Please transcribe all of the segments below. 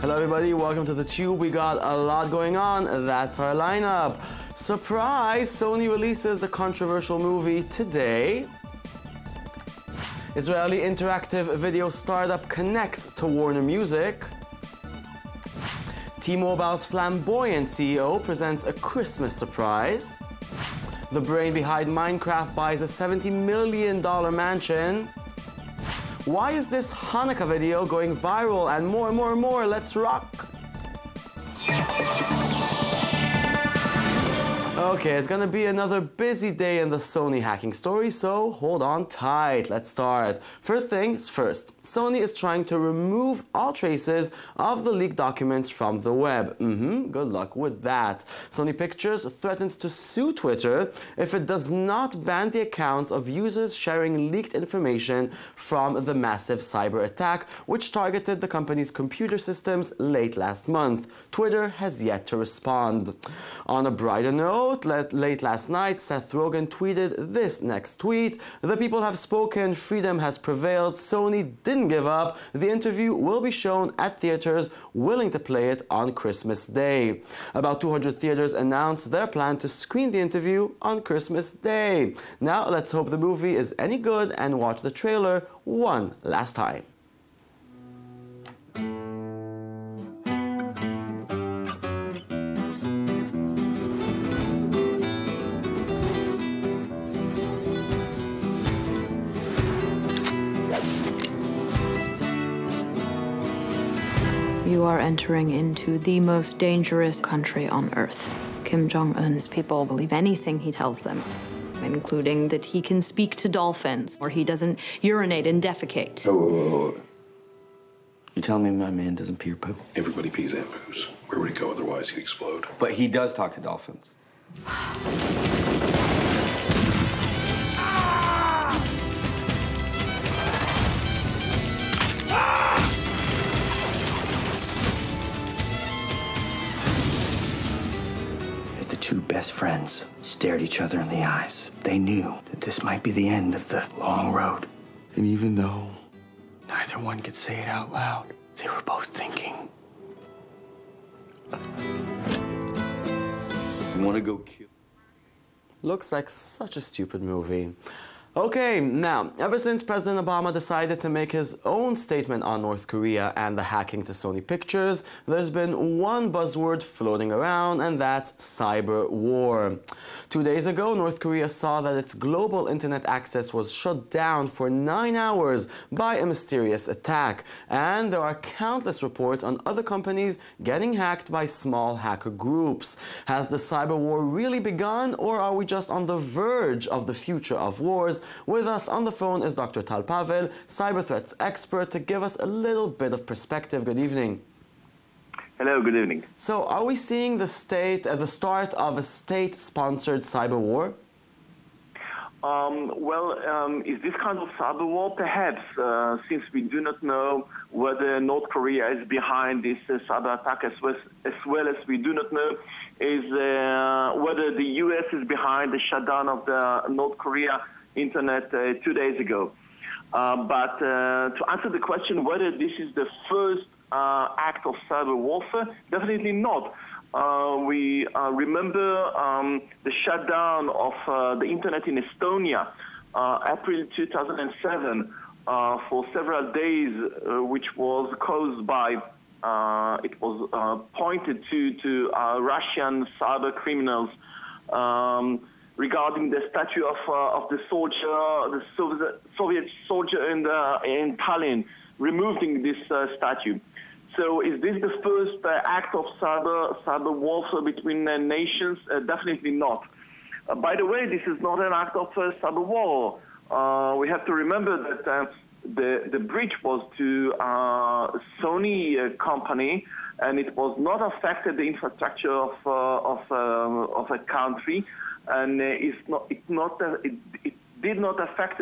Hello everybody, welcome to the Tube. We got a lot going on. That's our lineup. Surprise! Sony releases the controversial movie today. Israeli interactive video startup connects to Warner Music. T-Mobile's flamboyant CEO presents a Christmas surprise. The brain behind Minecraft buys a $70 million mansion. Why is this Hanukkah video going viral? And more. Let's rock! Okay, it's gonna be another busy day in the Sony hacking story, so hold on tight. Let's start. First things first, Sony is trying to remove all traces of the leaked documents from the web. Good luck with that. Sony Pictures threatens to sue Twitter if it does not ban the accounts of users sharing leaked information from the massive cyber attack, which targeted the company's computer systems late last month. Twitter has yet to respond. On a brighter note, late last night, Seth Rogen tweeted this next tweet: "The people have spoken, freedom has prevailed, Sony didn't give up, the interview will be shown at theaters willing to play it on Christmas Day." About 200 theaters announced their plan to screen the interview on Christmas Day. Now let's hope the movie is any good and watch the trailer one last time. You are entering into the most dangerous country on Earth. Kim Jong-un's people believe anything he tells them, including that he can speak to dolphins or he doesn't urinate and defecate. Whoa. You telling me my man doesn't pee or poo? Everybody pees and poos. Where would he go otherwise? He'd explode. But he does talk to dolphins. Two best friends stared each other in the eyes. They knew that this might be the end of the long road. And even though neither one could say it out loud, they were both thinking, "You want to go kill?" Looks like such a stupid movie. Okay, now, ever since President Obama decided to make his own statement on North Korea and the hacking to Sony Pictures, there's been one buzzword floating around, and that's cyber war. 2 days ago, North Korea saw that its global internet access was shut down for 9 hours by a mysterious attack, and there are countless reports on other companies getting hacked by small hacker groups. Has the cyber war really begun, or are we just on the verge of the future of wars? With us on the phone is Dr. Tal Pavel, cyber threats expert, to give us a little bit of perspective. Good evening. Hello, good evening. So, are we seeing the start of a state-sponsored cyber war? Is this kind of cyber war? Perhaps, since we do not know whether North Korea is behind this cyber attack, as well as we do not know is whether the U.S. is behind the shutdown of the North Korea internet 2 days ago. But to answer the question whether this is the first act of cyber warfare, definitely not. We remember the shutdown of the internet in Estonia, April 2007, for several days, which was caused by, it was pointed to Russian cyber criminals regarding the statue of the Soviet soldier in Tallinn, removing this statue. So is this the first act of cyber warfare between nations? Definitely not. By the way, this is not an act of cyber war. We have to remember that the breach was to Sony company, and it was not affected the infrastructure of a country, and it did not affect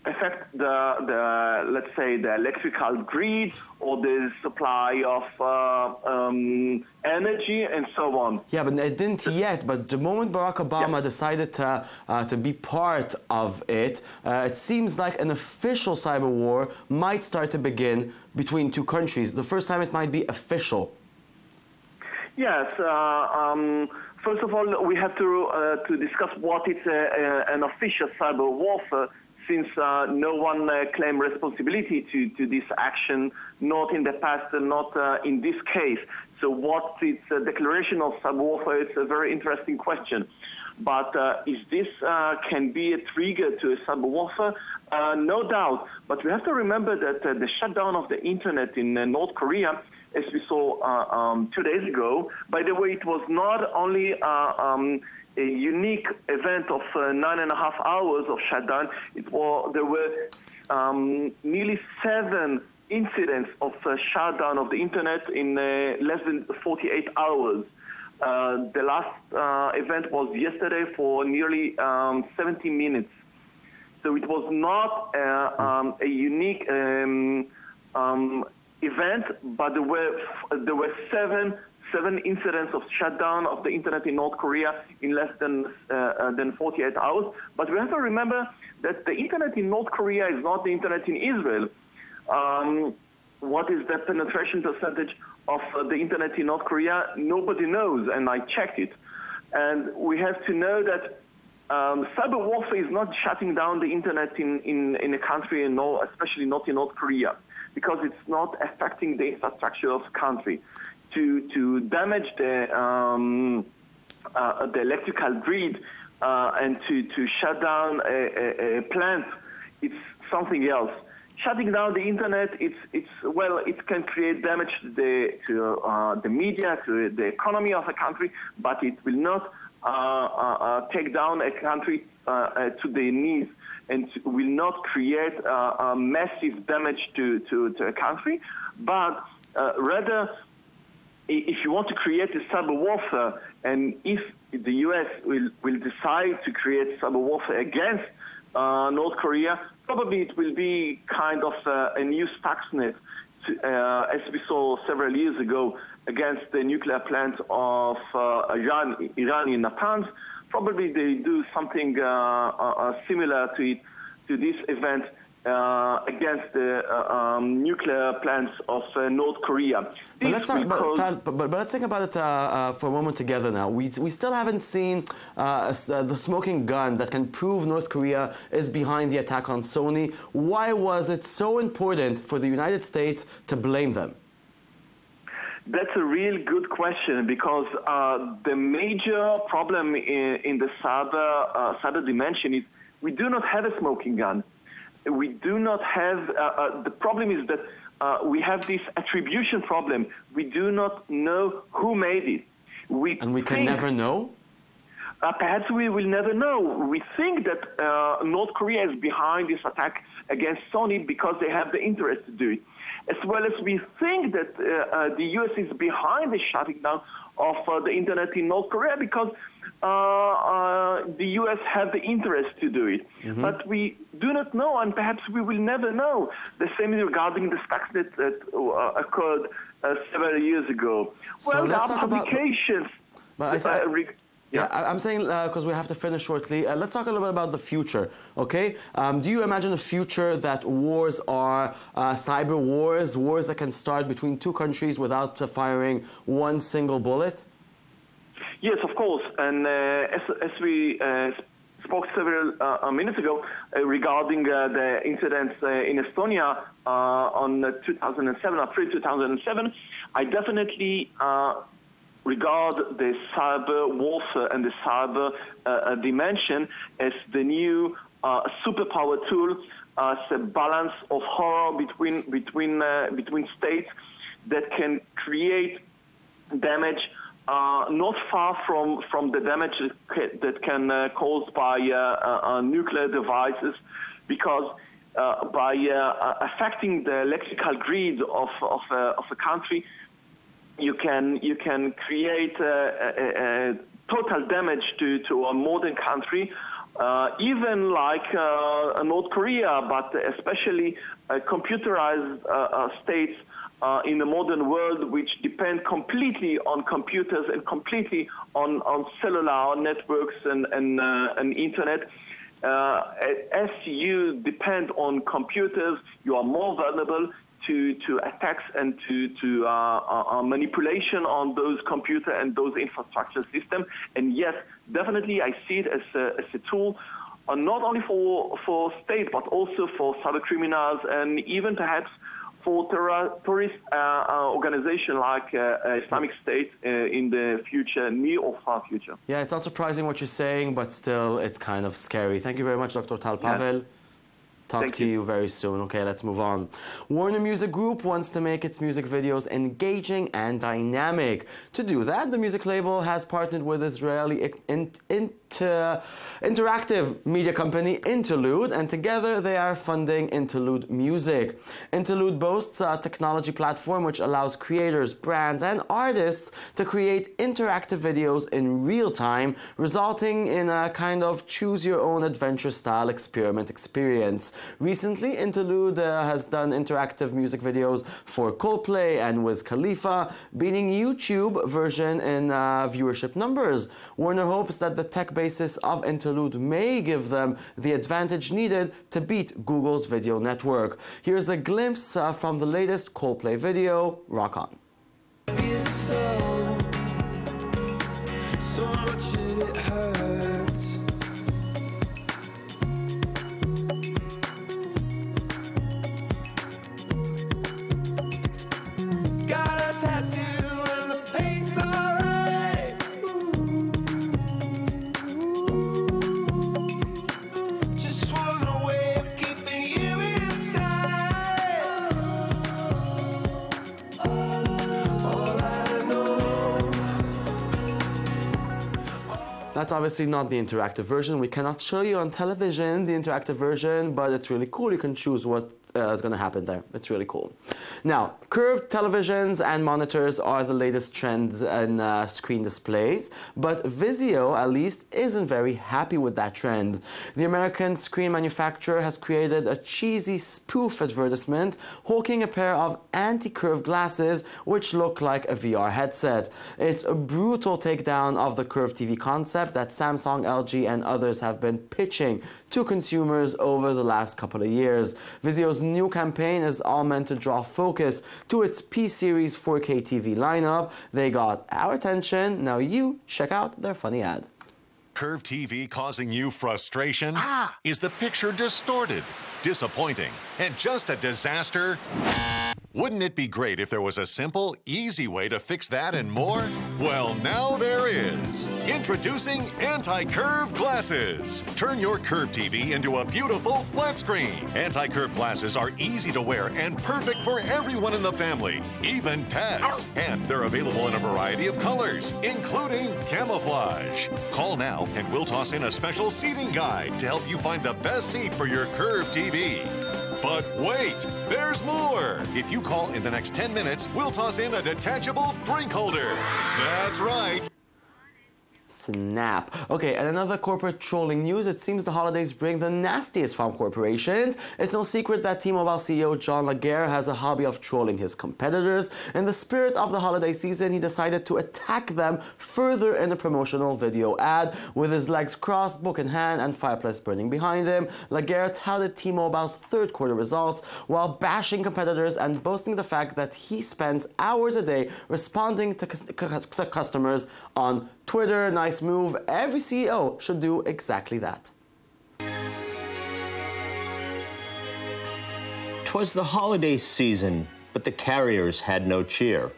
affect let's say, the electrical grid or the supply of energy and so on. Yeah, but it didn't yet. But the moment Barack Obama decided to be part of it, it seems like an official cyber war might start to begin between two countries. The first time it might be official. Yes. First of all, we have to discuss what is an official cyber warfare, since no one claimed responsibility to this action, not in the past and not in this case. So what is a declaration of cyber warfare? It's a very interesting question. But is this can be a trigger to a cyber warfare? No doubt. But we have to remember that the shutdown of the internet in North Korea, as we saw 2 days ago, by the way, it was not only a unique event of 9.5 hours of shutdown. There were nearly 7 incidents of shutdown of the internet in less than 48 hours. The last event was yesterday for nearly 70 minutes. So it was not a unique event, but there were seven incidents of shutdown of the internet in North Korea in less than 48 hours. But we have to remember that the internet in North Korea is not the internet in Israel. What is the penetration percentage of the internet in North Korea? Nobody knows, and I checked it. And we have to know that cyber warfare is not shutting down the internet in a country, especially not in North Korea, because it's not affecting the infrastructure of the country. To damage the electrical grid and to shut down a plant, it's something else. Shutting down the internet, it can create damage to the media, to the economy of a country, but it will not take down a country to the knees, and will not create massive damage to a country, but rather, if you want to create a cyber warfare, and if the U.S. will decide to create cyber warfare against North Korea, probably it will be kind of a new Stuxnet, as we saw several years ago against the nuclear plant of Iranian Natanz. Probably they do something similar to this event against the nuclear plants of North Korea. But let's think about it for a moment together now. We still haven't seen the smoking gun that can prove North Korea is behind the attack on Sony. Why was it so important for the United States to blame them? That's a real good question, because the major problem in the cyber dimension is we do not have a smoking gun. We do not have, the problem is that we have this attribution problem. We do not know who made it. We can never know? Perhaps we will never know. We think that North Korea is behind this attack against Sony because they have the interest to do it. As well as we think that the U.S. is behind the shutting down of the internet in North Korea because the U.S. have the interest to do it. Mm-hmm. But we do not know, and perhaps we will never know. The same is regarding the Stuxnet that occurred several years ago. So well, let's there are talk publications. Yeah, I'm saying, because we have to finish shortly, let's talk a little bit about the future, okay? Do you imagine a future that wars are cyber wars that can start between two countries without firing one single bullet? Yes, of course. And as we spoke several minutes ago regarding the incidents in Estonia on 2007, April 2007, I definitely regard the cyber warfare and the cyber dimension as the new superpower tool, as a balance of horror between states that can create damage not far from the damage that can caused by nuclear devices, because by affecting the electrical grid of a country, you can create total damage to a modern country, even like North Korea, but especially computerized states in the modern world, which depend completely on computers and completely on cellular networks and internet. As you depend on computers, you are more vulnerable to attacks and to manipulation on those computer and those infrastructure systems. And yes, definitely I see it as a tool, not only for state, but also for cyber criminals and even perhaps for terrorist organization like Islamic State in the future, near or far future. Yeah, it's not surprising what you're saying, but still, it's kind of scary. Thank you very much, Dr. Tal Pavel. Yeah. Talk to you very soon. Okay, let's move on. Warner Music Group wants to make its music videos engaging and dynamic. To do that, the music label has partnered with Israeli interactive media company Interlude, and together they are funding Interlude Music. Interlude boasts a technology platform which allows creators, brands, and artists to create interactive videos in real time, resulting in a kind of choose-your-own-adventure style experiment experience. Recently, Interlude has done interactive music videos for Coldplay and Wiz Khalifa, beating YouTube version in viewership numbers. Warner hopes that the tech basis of Interlude may give them the advantage needed to beat Google's video network. Here's a glimpse from the latest Coldplay video, Rock On. So much it hurts. Got a tattoo and the paint's alright. Just one way of keeping you inside. All I know. That's obviously not the interactive version. We cannot show you on television the interactive version, but it's really cool. You can choose what is going to happen there. It's really cool. Now, curved televisions and monitors are the latest trends in screen displays, but Vizio, at least, isn't very happy with that trend. The American screen manufacturer has created a cheesy spoof advertisement hawking a pair of anti-curved glasses which look like a VR headset. It's a brutal takedown of the curved TV concept that Samsung, LG, and others have been pitching to consumers over the last couple of years. Vizio's new campaign is all meant to draw focus to its P-Series 4K TV lineup. They got our attention. Now you check out their funny ad. Curved TV causing you frustration? Is the picture distorted, disappointing, and just a disaster? Wouldn't it be great if there was a simple, easy way to fix that and more? Well, now there is. Introducing Anti-Curve Glasses. Turn your curved TV into a beautiful flat screen. Anti-Curve glasses are easy to wear and perfect for everyone in the family, even pets. And they're available in a variety of colors, including camouflage. Call now and we'll toss in a special seating guide to help you find the best seat for your curved TV. But wait, there's more! If you call in the next 10 minutes, we'll toss in a detachable drink holder. That's right. Snap. Okay, and another corporate trolling news. It seems the holidays bring the nastiest from corporations. It's no secret that T-Mobile CEO John Laguerre has a hobby of trolling his competitors. In the spirit of the holiday season, he decided to attack them further in a promotional video ad. With his legs crossed, book in hand, and fireplace burning behind him, Laguerre touted T-Mobile's third quarter results while bashing competitors and boasting the fact that he spends hours a day responding to customers on Twitter. Nice move. Every CEO should do exactly that. 'Twas the holiday season, but the carriers had no cheer.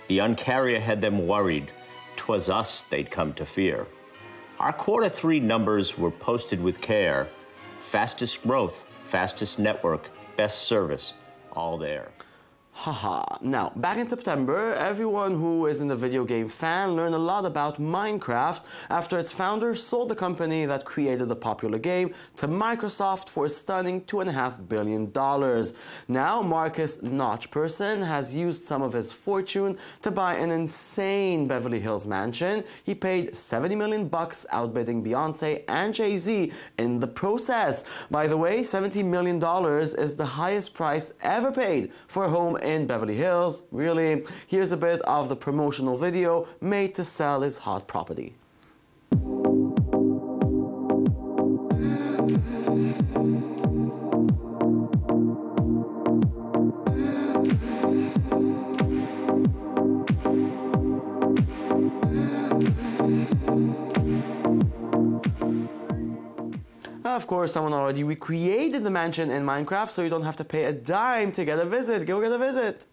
The uncarrier had them worried. 'Twas us they'd come to fear. Our Q3 numbers were posted with care. Fastest growth, fastest network, best service, all there. Haha. Now, back in September, everyone who is in the video game fan learned a lot about Minecraft after its founder sold the company that created the popular game to Microsoft for a stunning $2.5 billion. Now, Marcus Notchperson has used some of his fortune to buy an insane Beverly Hills mansion. He paid $70 million outbidding Beyonce and Jay-Z in the process. By the way, $70 million is the highest price ever paid for a home in Beverly Hills. Really? Here's a bit of the promotional video made to sell his hot property. Of course, someone already recreated the mansion in Minecraft, so you don't have to pay a dime to get a visit. Go get a visit.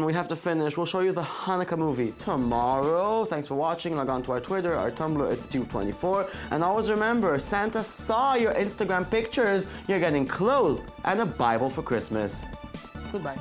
We have to finish. We'll show you the Hanukkah movie tomorrow. Thanks for watching. Log on to our Twitter, our Tumblr, it's Tube24. And always remember, Santa saw your Instagram pictures. You're getting clothes and a Bible for Christmas. Goodbye.